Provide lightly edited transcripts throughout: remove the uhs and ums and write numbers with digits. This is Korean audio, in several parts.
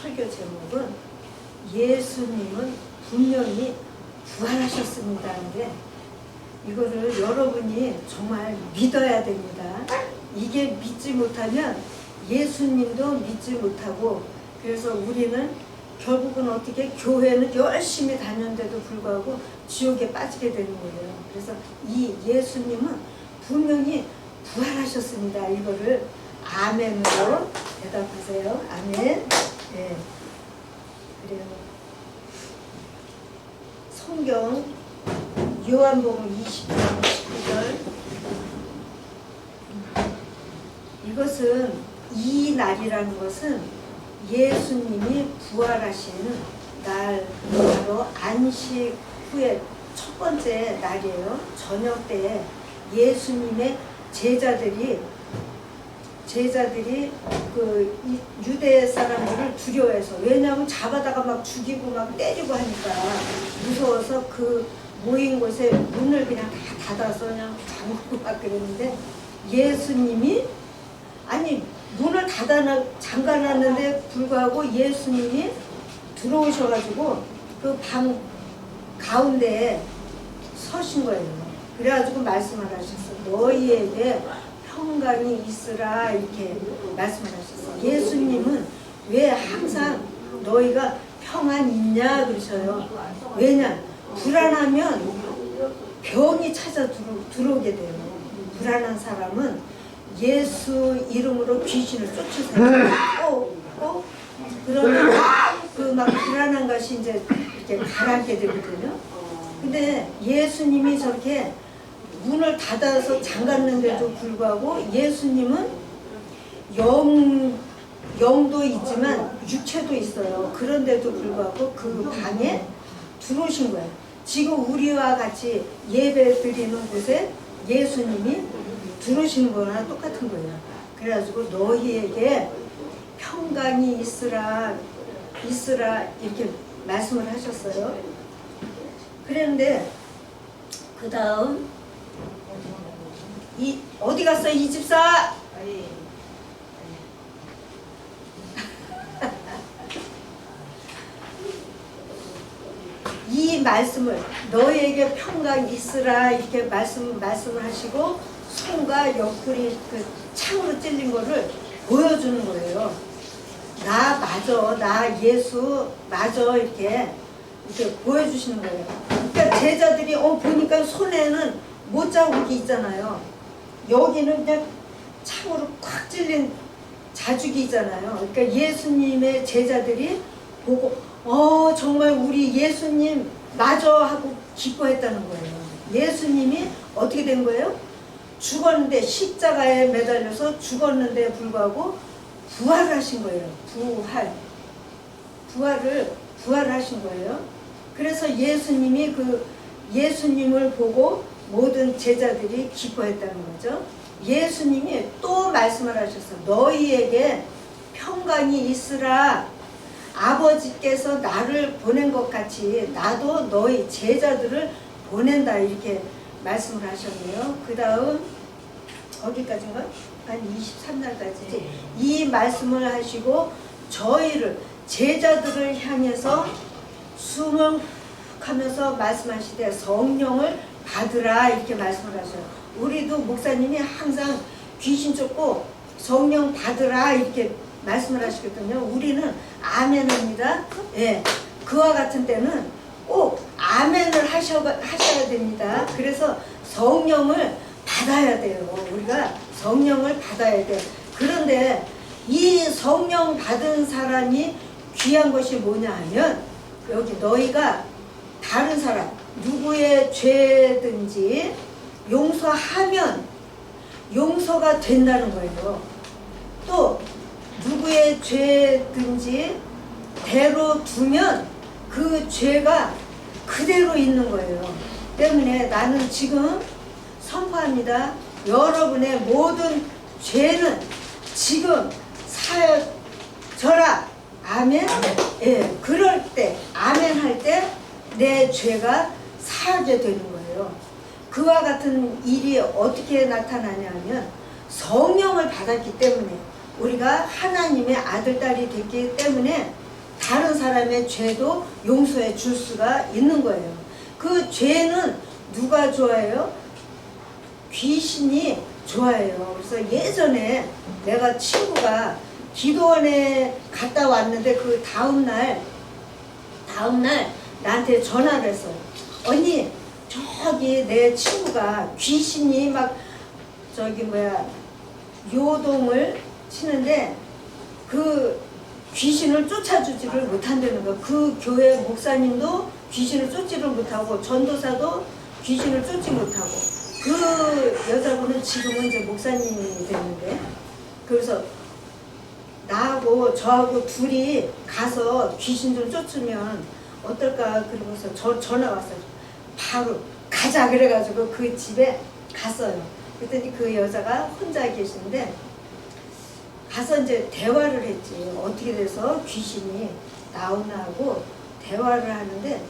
설교 제목은 예수님은 분명히 부활하셨습니다. 근데 이거를 여러분이 정말 믿어야 됩니다. 이게 믿지 못하면 예수님도 믿지 못하고, 그래서 우리는 결국은 어떻게 교회는 열심히 다녔는데도 불구하고 지옥에 빠지게 되는 거예요. 그래서 이 예수님은 분명히 부활하셨습니다. 이거를 아멘으로 대답하세요. 아멘. 네. 그래요. 성경 요한복음 20장 19절. 이것은 이 날이라는 것은 예수님이 부활하신 날, 바로 안식 후에 첫 번째 날이에요. 저녁 때 예수님의 제자들이 그 유대 사람들을 두려워해서, 왜냐하면 잡아다가 막 죽이고 막 때리고 하니까 무서워서 그 모인 곳에 문을 그냥 다 닫아서 그냥 잠그고 막 그랬는데, 예수님이 아니 문을 잠가놨는데 불구하고 예수님이 들어오셔가지고 그 방 가운데에 서신 거예요. 그래가지고 말씀을 하셨어. 너희에게 평강이 있으라, 이렇게 말씀을 하셨어. 예수님은 왜 항상 너희가 평안 있냐 그러셔요. 왜냐? 불안하면 병이 찾아 들어오게 돼요. 불안한 사람은 예수 이름으로 귀신을 쫓으세요. 그러면 그 막 불안한 것이 이제 이렇게 가라앉게 되거든요. 근데 예수님이 저렇게 문을 닫아서 잠갔는데도 불구하고 예수님은 영도 있지만 육체도 있어요. 그런데도 불구하고 그 방에 들어오신 거예요. 지금 우리와 같이 예배 드리는 곳에 예수님이 들어오시는 거나 똑같은 거예요. 그래가지고 너희에게 평강이 있으라 이렇게 말씀을 하셨어요. 그런데 그 다음 어디 갔어 이 집사? 이 말씀을 너희에게 평강 있으라 이렇게 말씀을 하시고 손과 옆구리 그 창으로 찔린 거를 보여주는 거예요. 나 예수 맞아 이렇게 보여주시는 거예요. 그러니까 제자들이 보니까 손에는 못자국이 있잖아요. 여기는 그냥 창으로 꽉 찔린 자죽이 있잖아요. 그러니까 예수님의 제자들이 보고 정말 우리 예수님 맞아 하고 기뻐했다는 거예요. 예수님이 어떻게 된 거예요? 죽었는데, 십자가에 매달려서 죽었는데 불구하고 부활하신 거예요. 부활하신 거예요. 그래서 예수님이 예수님을 보고 모든 제자들이 기뻐했다는 거죠. 예수님이 또 말씀을 하셨어. 너희에게 평강이 있으라. 아버지께서 나를 보낸 것 같이 나도 너희 제자들을 보낸다, 이렇게 말씀을 하셨네요. 그 다음 어디까지인가? 한 23날까지지. 이 말씀을 하시고 저희를 제자들을 향해서 숨을 하면서 말씀하시되 성령을 받으라, 이렇게 말씀을 하셔요. 우리도 목사님이 항상 귀신 쫓고 성령 받으라 이렇게 말씀을 하시거든요. 우리는 아멘입니다. 예, 그와 같은 때는 꼭 아멘을 하셔야 됩니다. 그래서 성령을 받아야 돼요. 우리가 성령을 받아야 돼요. 그런데 이 성령 받은 사람이 귀한 것이 뭐냐 하면, 여기 너희가 다른 사람 누구의 죄든지 용서하면 용서가 된다는 거예요. 또 누구의 죄든지 대로 두면 그 죄가 그대로 있는 거예요. 때문에 나는 지금 선포합니다. 여러분의 모든 죄는 지금 사여져라. 아멘. 예, 그럴 때 아멘 할 때 내 죄가 사하게 되는 거예요. 그와 같은 일이 어떻게 나타나냐면 성령을 받았기 때문에, 우리가 하나님의 아들, 딸이 됐기 때문에 다른 사람의 죄도 용서해 줄 수가 있는 거예요. 그 죄는 누가 좋아해요? 귀신이 좋아해요. 그래서 예전에 내가 친구가 기도원에 갔다 왔는데 그 다음날 나한테 전화를 했어요. 언니, 저기 내 친구가 귀신이 막 요동을 치는데 그 귀신을 쫓아주지를 못한다는 거야. 그 교회 목사님도 귀신을 쫓지를 못하고 전도사도 귀신을 쫓지 못하고 그 여자분은 지금은 이제 목사님이 됐는데 그래서 나하고 저하고 둘이 가서 귀신 좀 쫓으면 어떨까 그러면서 전화 왔어요. 바로 가자 그래가지고 그 집에 갔어요. 그랬더니 그 여자가 혼자 계시는데 가서 이제 대화를 했지. 어떻게 돼서 귀신이 나오나 하고 대화를 하는데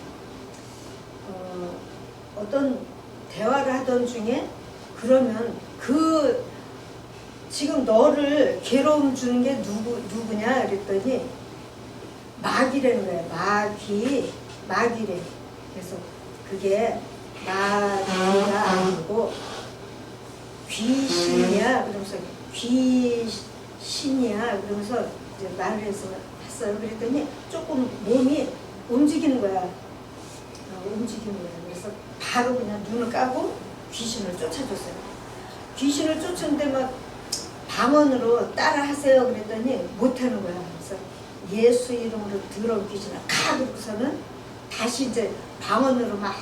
어떤 대화를 하던 중에 그러면 그 지금 너를 괴로움 주는 게 누구냐 그랬더니 마귀라는 거야. 마귀래. 그래서 그게 마귀가 아니고 귀신이야. 그러면서 귀신이야. 그러면서 이제 말을 했어요. 그랬더니 조금 몸이 움직이는 거야. 움직이는 거야. 그래서 바로 그냥 눈을 까고 귀신을 쫓아줬어요. 귀신을 쫓았는데 막 방언으로 따라 하세요. 그랬더니 못하는 거야. 그래서 예수 이름으로 더러운 귀신아 가! 그러고서는 다시 이제 방언으로 막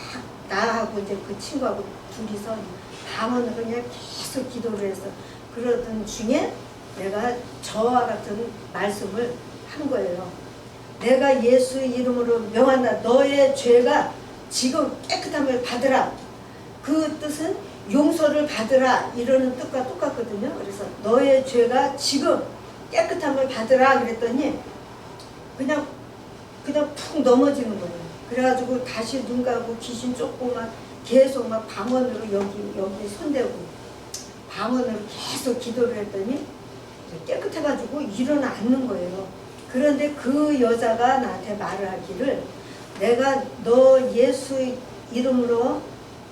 나하고 이제 그 친구하고 둘이서 방언으로 그냥 계속 기도를 해서 그러던 중에 내가 저와 같은 말씀을 한 거예요. 내가 예수 이름으로 명한다. 너의 죄가 지금 깨끗함을 받으라. 그 뜻은 용서를 받으라 이러는 뜻과 똑같거든요. 그래서 너의 죄가 지금 깨끗함을 받으라 그랬더니 그냥 푹 넘어지는 거예요. 그래가지고 다시 눈 감고 귀신 쫓고 막 계속 막 방언으로 여기 손대고 방언으로 계속 기도를 했더니 깨끗해가지고 일어나 앉는 거예요. 그런데 그 여자가 나한테 말을 하기를 내가 너 예수 이름으로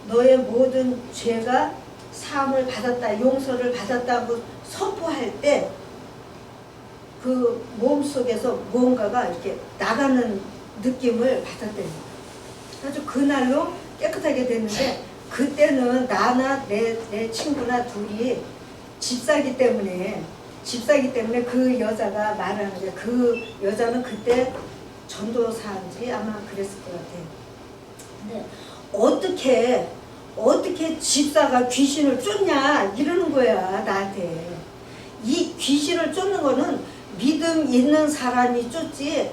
너의 모든 죄가 사함을 받았다, 용서를 받았다고 선포할 때 그 몸속에서 무언가가 이렇게 나가는 느낌을 받았대요. 아주 그날로 깨끗하게 됐는데 그때는 나나 내 친구나 둘이 집사기 때문에 그 여자가 말하는 거예요. 그 여자는 그때 전도사인지 아마 그랬을 것 같아요. 근데 어떻게 집사가 귀신을 쫓냐 이러는 거야 나한테. 이 귀신을 쫓는 거는 믿음 있는 사람이 쫓지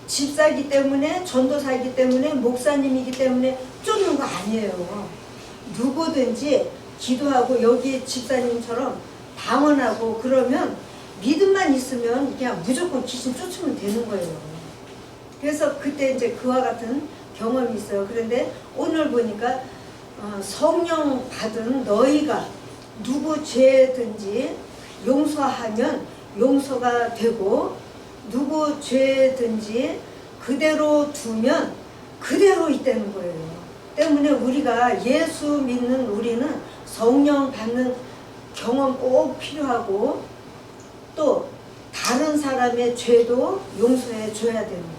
집사이기 때문에 전도사이기 때문에 목사님이기 때문에 쫓는 거 아니에요. 누구든지 기도하고 여기 집사님처럼 방언하고 그러면 믿음만 있으면 그냥 무조건 귀신 쫓으면 되는 거예요. 그래서 그때 이제 그와 같은 경험이 있어요. 그런데 오늘 보니까 성령 받은 너희가 누구 죄든지 용서하면 용서가 되고 누구 죄든지 그대로 두면 그대로 있다는 거예요. 때문에 우리가 예수 믿는 우리는 성령 받는 경험 꼭 필요하고 또 다른 사람의 죄도 용서해 줘야 되는 거예요.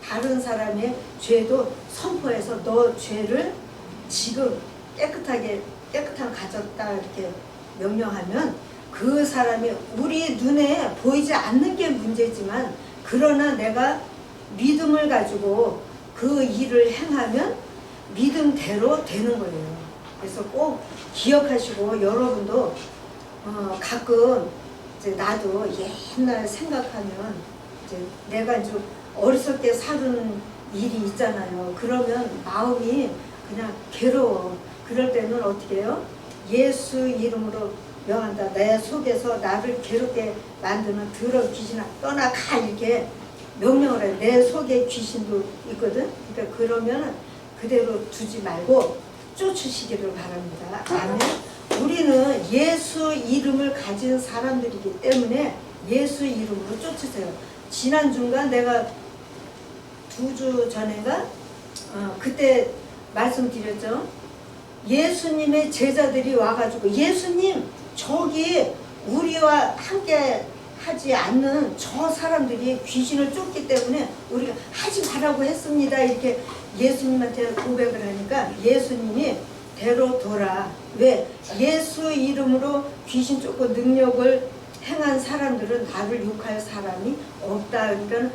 다른 사람의 죄도 선포해서 너 죄를 지금 깨끗한 가졌다 이렇게 명령하면 그 사람이 우리 눈에 보이지 않는 게 문제지만 그러나 내가 믿음을 가지고 그 일을 행하면 믿음대로 되는 거예요. 그래서 꼭 기억하시고 여러분도 가끔 이제 나도 옛날 생각하면 이제 내가 좀 어리석게 사는 일이 있잖아요. 그러면 마음이 그냥 괴로워. 그럴 때는 어떻게 해요? 예수 이름으로 명한다. 내 속에서 나를 괴롭게 만드는 더러운 귀신아 떠나가 이렇게 명령을 해. 내 속에 귀신도 있거든. 그러니까 그러면 그대로 두지 말고 쫓으시기를 바랍니다. 아멘. 우리는 예수 이름을 가진 사람들이기 때문에 예수 이름으로 쫓으세요. 지난주인가 내가 2주 전인가 그때 말씀드렸죠. 예수님의 제자들이 와가지고 예수님 저기 우리와 함께 하지 않는 저 사람들이 귀신을 쫓기 때문에 우리가 하지 말라고 했습니다. 이렇게 예수님한테 고백을 하니까 예수님이 대로돌아. 왜? 예수 이름으로 귀신 쫓고 능력을 행한 사람들은 나를 욕할 사람이 없다. 그러니까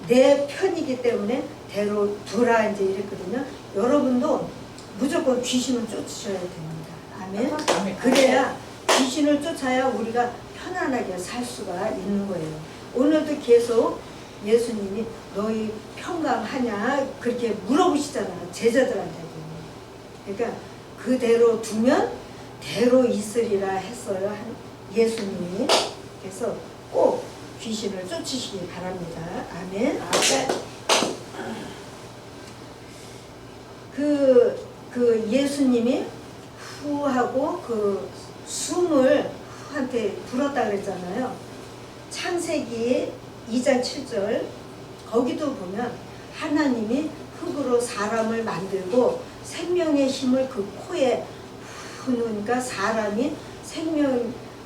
내 편이기 때문에 대로돌아 이제 이랬거든요. 여러분도 무조건 귀신을 쫓으셔야 됩니다. 아멘. 그래야 귀신을 쫓아야 우리가 편안하게 살 수가 있는 거예요. 오늘도 계속 예수님이 너희 평강하냐 그렇게 물어보시잖아요. 제자들한테도. 그러니까 그대로 두면 대로 있으리라 했어요. 예수님이. 그래서 꼭 귀신을 쫓으시기 바랍니다. 아멘. 그 예수님이 후하고 그 숨을 후한테 불었다 그랬잖아요. 창세기 2장 7절 거기도 보면 하나님이 흙으로 사람을 만들고 생명의 힘을 그 코에 부으니까 사람이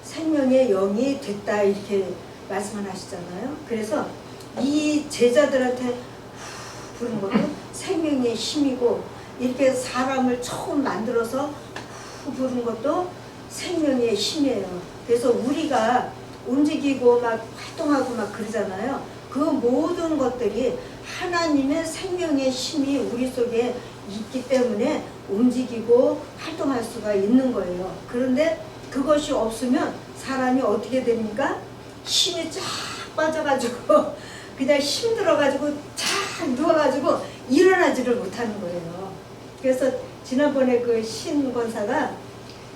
생명의 영이 됐다 이렇게 말씀을 하시잖아요. 그래서 이 제자들한테 부른 것도 생명의 힘이고 이렇게 사람을 처음 만들어서 부른 것도 생명의 힘이에요. 그래서 우리가 움직이고 막 활동하고 막 그러잖아요. 그 모든 것들이 하나님의 생명의 힘이 우리 속에 있기 때문에 움직이고 활동할 수가 있는 거예요. 그런데 그것이 없으면 사람이 어떻게 됩니까? 힘이 쫙 빠져가지고 그냥 힘들어가지고 쫙 누워가지고 일어나지를 못하는 거예요. 그래서 지난번에 그 신권사가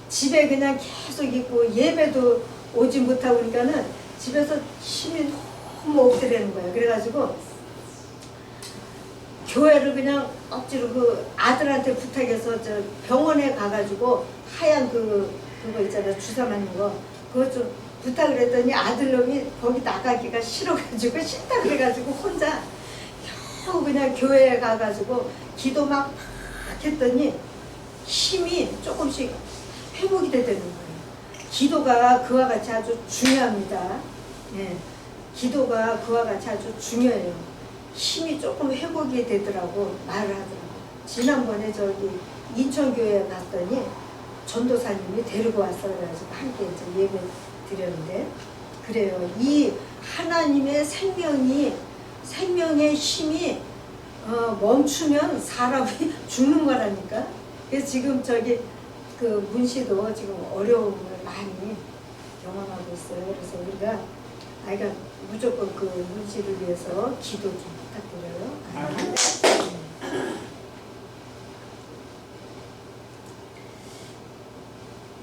집에 그냥 계속 있고 예배도 오지 못하고 그러니까는 집에서 힘이 너무 없더라는 거예요. 그래가지고 교회를 그냥 억지로 그 아들한테 부탁해서 저 병원에 가가지고 하얀 그거 있잖아요. 주사 맞는 거. 그거 좀 부탁을 했더니 아들놈이 거기 나가기가 싫어가지고 싫다 그래가지고 혼자 겨우 그냥 교회에 가가지고 기도 막 했더니 힘이 조금씩 회복이 되는 거예요. 기도가 그와 같이 아주 중요합니다. 예, 기도가 그와 같이 아주 중요해요. 힘이 조금 회복이 되더라고 말을 하더라고. 지난번에 저기 인천교회에 갔더니 전도사님이 데리고 왔어 그래가지고 함께 이제 예배 드렸는데 그래요. 이 하나님의 생명의 힘이 멈추면 사람이 죽는 거라니까. 그래서 지금 저기 그 문씨도 지금 어려움을 많이 경험하고 있어요. 그래서 우리가 아이가 무조건 그 문씨를 위해서 기도 좀 부탁드려요.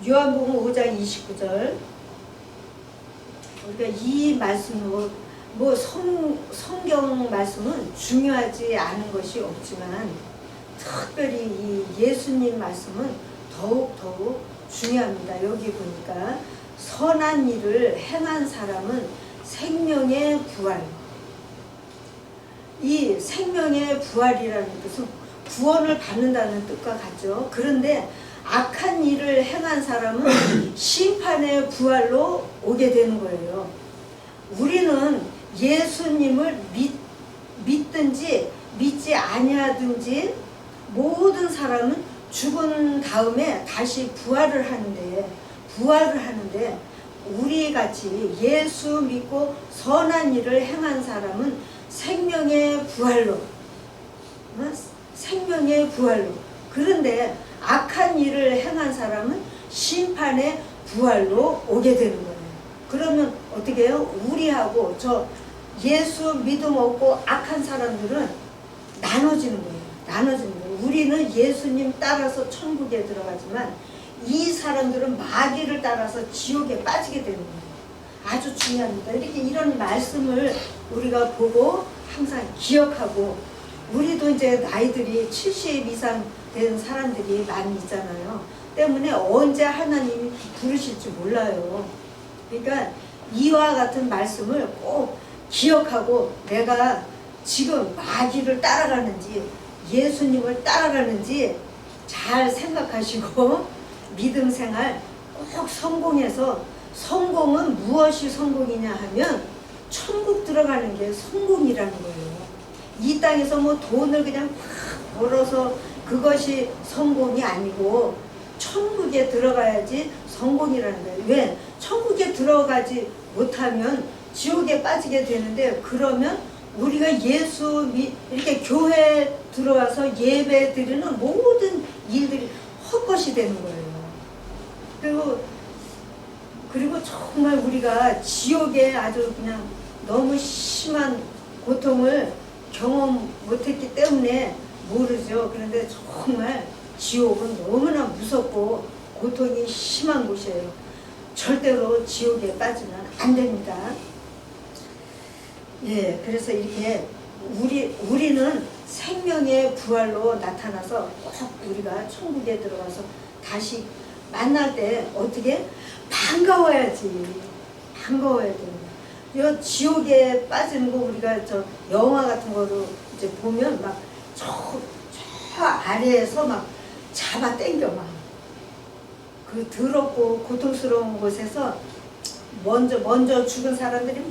요한복음 5장 29절 우리가 이 말씀으로 뭐 성경 말씀은 중요하지 않은 것이 없지만 특별히 이 예수님 말씀은 더욱 중요합니다. 여기 보니까 선한 일을 행한 사람은 생명의 부활. 이 생명의 부활이라는 뜻은 구원을 받는다는 뜻과 같죠. 그런데 악한 일을 행한 사람은 심판의 부활로 오게 되는 거예요. 우리는 예수님을 믿든지 믿지 아니하든지 모든 사람은 죽은 다음에 다시 부활을 하는데 우리 같이 예수 믿고 선한 일을 행한 사람은 생명의 부활로 그런데 악한 일을 행한 사람은 심판의 부활로 오게 되는 거예요. 그러면 어떻게 해요? 우리하고 저 예수 믿음 없고 악한 사람들은 나눠지는 거예요. 우리는 예수님 따라서 천국에 들어가지만 이 사람들은 마귀를 따라서 지옥에 빠지게 되는 거예요. 아주 중요합니다. 이렇게 이런 말씀을 우리가 보고 항상 기억하고 우리도 이제 나이들이 70 이상 된 사람들이 많이 있잖아요. 때문에 언제 하나님이 부르실지 몰라요. 그러니까 이와 같은 말씀을 꼭 기억하고 내가 지금 마귀를 따라가는지 예수님을 따라가는지 잘 생각하시고 믿음 생활 꼭 성공해서, 성공은 무엇이 성공이냐 하면 천국 들어가는 게 성공이라는 거예요. 이 땅에서 뭐 돈을 그냥 팍 벌어서 그것이 성공이 아니고 천국에 들어가야지 성공이라는 거예요. 왜? 천국에 들어가지 못하면 지옥에 빠지게 되는데, 그러면 우리가 이렇게 교회에 들어와서 예배 드리는 모든 일들이 헛것이 되는 거예요. 그리고 정말 우리가 지옥에 아주 그냥 너무 심한 고통을 경험 못했기 때문에 모르죠. 그런데 정말 지옥은 너무나 무섭고 고통이 심한 곳이에요. 절대로 지옥에 빠지면 안 됩니다. 예, 그래서 이렇게 우리는 생명의 부활로 나타나서 꼭 우리가 천국에 들어가서 다시 만날 때 어떻게 반가워야지. 반가워야 됩니다. 지옥에 빠지는 거 우리가 저 영화 같은 거로 이제 보면 막 저 아래에서 막 잡아 당겨 막 그 더럽고 고통스러운 곳에서 먼저 죽은 사람들이 막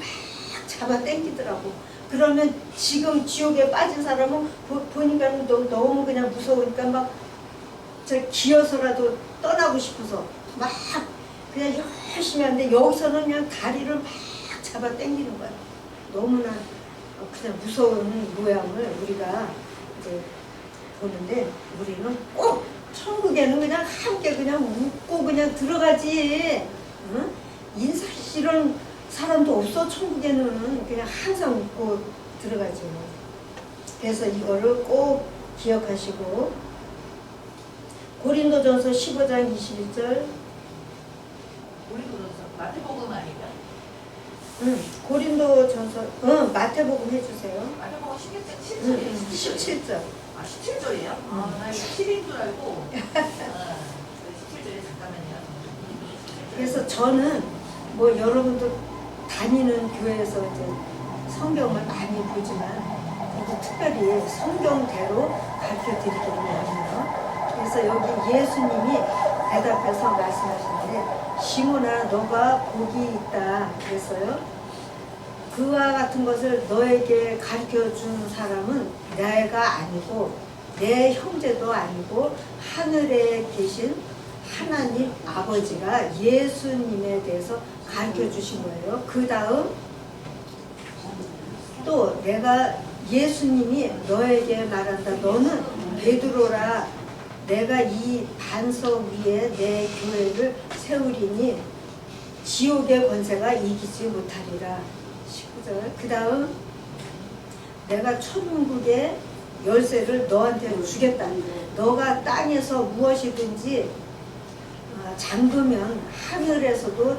잡아 당기더라고. 그러면 지금 지옥에 빠진 사람은 보니까 너무 그냥 무서우니까 막 저 기어서라도 떠나고 싶어서 막 그냥 열심히 하는데, 여기서는 그냥 다리를 막 잡아 당기는 거야. 너무나 그냥 무서운 모양을 우리가 이제 보는데, 우리는 꼭 천국에는 그냥 함께 그냥 웃고 그냥 들어가지. 응? 인사 이런 사람도 없어. 천국에는 그냥 항상 웃고 들어가죠. 그래서 이거를 꼭 기억하시고, 고린도전서 15장 21절. 고린도전서 마태복음 아니면? 고린도전서 마태복음 해주세요. 마태복음 17절이에요. 17절. 아, 17절이에요? 나 이거 10인 줄 알고. 17절에 잠깐만요. 그래서 저는 뭐 여러분도 다니는 교회에서 이제 성경을 많이 보지만, 저도 특별히 성경대로 가르쳐 드리기를 원해요. 그래서 여기 예수님이 대답해서 말씀하시는데, 시몬아 너가 복이 있다 그랬어요. 그와 같은 것을 너에게 가르쳐 준 사람은 내가 아니고 내 형제도 아니고 하늘에 계신 하나님 아버지가 예수님에 대해서 가르쳐 주신 거예요. 그 다음 또 내가 예수님이 너에게 말한다. 너는 베드로라. 내가 이 반석 위에 내 교회를 세우리니 지옥의 권세가 이기지 못하리라. 19절. 그 다음 내가 천국의 열쇠를 너한테 주겠다. 너가 땅에서 무엇이든지 잠그면 하늘에서도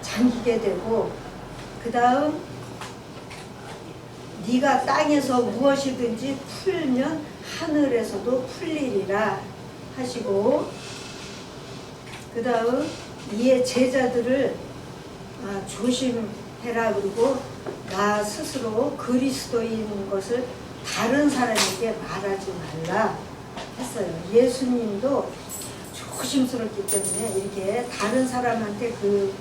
잠기게 되고, 그 다음 네가 땅에서 무엇이든지 풀면 하늘에서도 풀리리라 하시고, 그 다음 이에 제자들을 조심해라. 그리고 나 스스로 그리스도인 것을 다른 사람에게 말하지 말라 했어요. 예수님도 조심스럽기 때문에 이렇게 다른 사람한테 그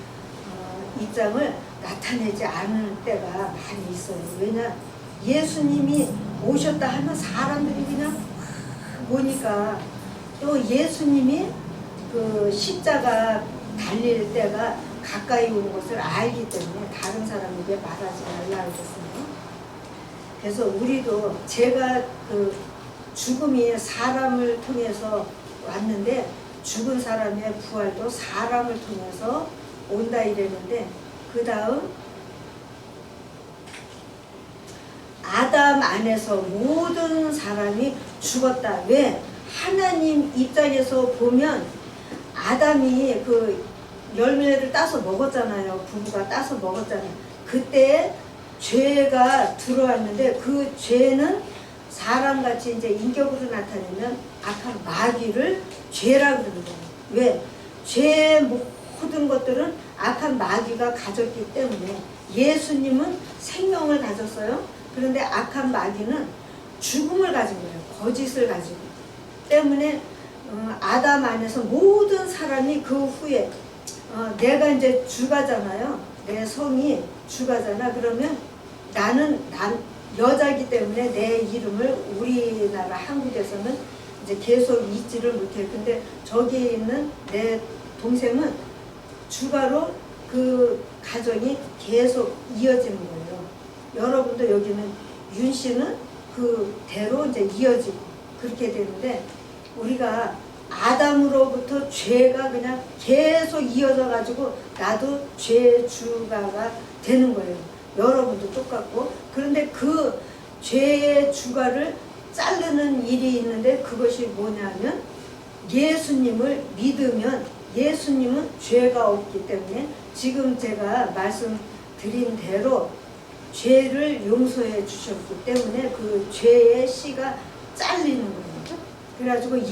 입장을 나타내지 않을 때가 많이 있어요. 왜냐, 예수님이 오셨다 하면 사람들이 그냥 보니까, 또 예수님이 그 십자가 달릴 때가 가까이 온 것을 알기 때문에 다른 사람에게 말하지 말라 그랬어요. 그래서 우리도, 제가 그 죽음이 사람을 통해서 왔는데 죽은 사람의 부활도 사람을 통해서 온다 이랬는데, 그 다음 아담 안에서 모든 사람이 죽었다. 왜? 하나님 입장에서 보면 아담이 그 열매를 따서 먹었잖아요. 부부가 따서 먹었잖아요. 그때 죄가 들어왔는데, 그 죄는 사람같이 이제 인격으로 나타내면 악한 마귀를 죄라 그러는 거예요. 왜? 죄의 모든 것들은 악한 마귀가 가졌기 때문에 예수님은 생명을 가졌어요. 그런데 악한 마귀는 죽음을 가진 거예요. 거짓을 가지고. 때문에 아담 안에서 모든 사람이 그 후에 내가 이제 주가잖아요. 내 성이 주가잖아. 그러면 난 여자이기 때문에 내 이름을 우리나라 한국에서는 이제 계속 잊지를 못해요. 근데 저기 있는 내 동생은 주가로 그 가정이 계속 이어지는 거예요. 여러분도 여기는 윤 씨는 그 대로 이제 이어지고 그렇게 되는데 우리가 아담으로부터 죄가 그냥 계속 이어져 가지고 나도 죄의 주가가 되는 거예요. 여러분도 똑같고. 그런데 그 죄의 주가를 자르는 일이 있는데 그것이 뭐냐면 예수님을 믿으면 예수님은 죄가 없기 때문에 지금 제가 말씀드린 대로 죄를 용서해 주셨기 때문에 그 죄의 씨가 잘리는 거예요. 그래가지고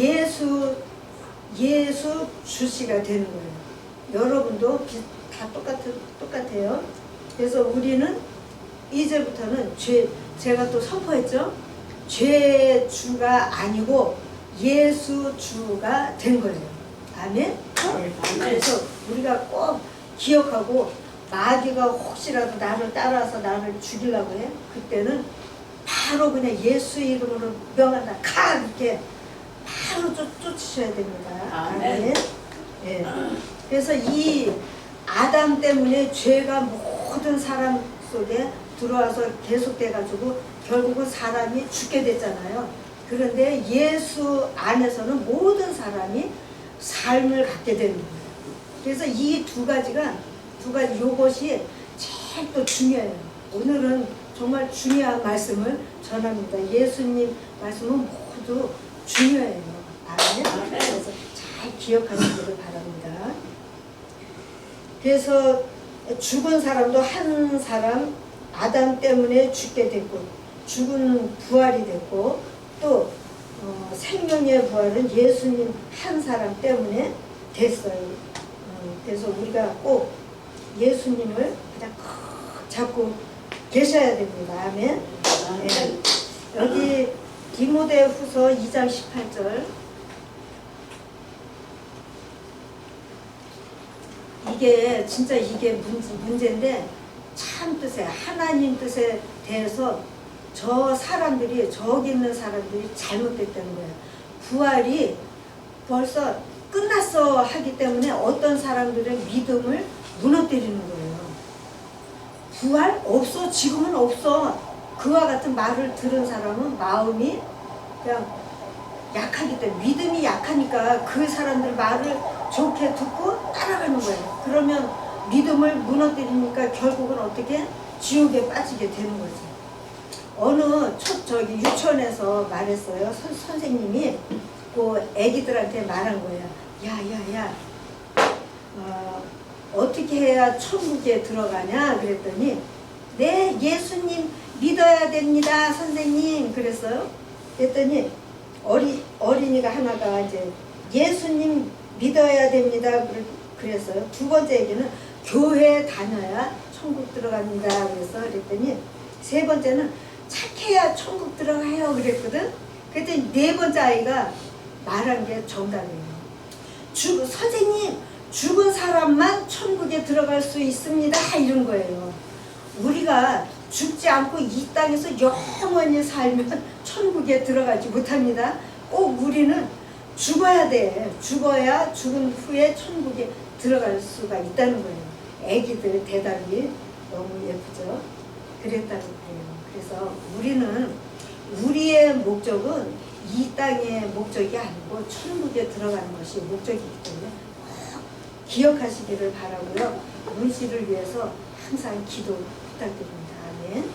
예수 주씨가 되는 거예요. 여러분도 다 똑같아요. 그래서 우리는 이제부터는 제가 또 선포했죠. 죄의 주가 아니고 예수 주가 된 거예요. 아멘? 그래서 우리가 꼭 기억하고 마귀가 혹시라도 나를 따라서 나를 죽이려고 해. 그때는 바로 그냥 예수 이름으로 명한다. 가! 이렇게 바로 쫓으셔야 됩니다. 아멘. 예. 그래서 이 아담 때문에 죄가 모든 사람 속에 들어와서 계속돼가지고 결국은 사람이 죽게 됐잖아요. 그런데 예수 안에서는 모든 사람이 삶을 갖게 되는 거예요. 그래서 이 두 가지가 요것이 제일 또 중요해요. 오늘은 정말 중요한 말씀을 전합니다. 예수님 말씀은 모두 중요해요. 아멘. 그래서 잘 기억하시기를 바랍니다. 그래서 죽은 사람도 한 사람 아담 때문에 죽게 됐고 죽은 부활이 됐고 또 생명의 부활은 예수님 한 사람 때문에 됐어요. 그래서 우리가 꼭 예수님을 그냥 꼭 잡고 계셔야 됩니다. 아멘. 네. 여기 디모데후서 2장 18절 이게 진짜 이게 문제인데 참 뜻에 하나님 뜻에 대해서 저기 있는 사람들이 잘못됐다는 거예요. 부활이 벌써 끝났어 하기 때문에 어떤 사람들의 믿음을 무너뜨리는 거예요. 부활? 없어. 지금은 없어. 그와 같은 말을 들은 사람은 마음이 그냥 약하기 때문에 믿음이 약하니까 그 사람들 말을 좋게 듣고 따라가는 거예요. 그러면 믿음을 무너뜨리니까 결국은 어떻게? 지옥에 빠지게 되는 거죠. 어느 저기 유치원에서 말했어요. 선생님이 그 애기들한테 말한 거예요. 야야야 어떻게 해야 천국에 들어가냐 그랬더니 네 예수님 믿어야 됩니다 선생님 그랬어요. 그랬더니 어린이가 하나가 이제 예수님 믿어야 됩니다 그랬어요. 두 번째 얘기는 교회 다녀야 천국 들어갑니다 그랬더니 세 번째는 착해야 천국 들어가요 그랬거든. 그랬더니 네 번째 아이가 말한 게 정답이에요. 선생님 죽은 사람만 천국에 들어갈 수 있습니다 이런 거예요. 우리가 죽지 않고 이 땅에서 영원히 살면 천국에 들어가지 못합니다. 꼭 우리는 죽어야 돼. 죽어야 죽은 후에 천국에 들어갈 수가 있다는 거예요. 애기들 대답이 너무 예쁘죠. 그랬다고 그래요. 그래서 우리는 우리의 목적은 이 땅의 목적이 아니고 천국에 들어가는 것이 목적이기 때문에 꼭 기억하시기를 바라고요. 문씨를 위해서 항상 기도 부탁드립니다. 아멘.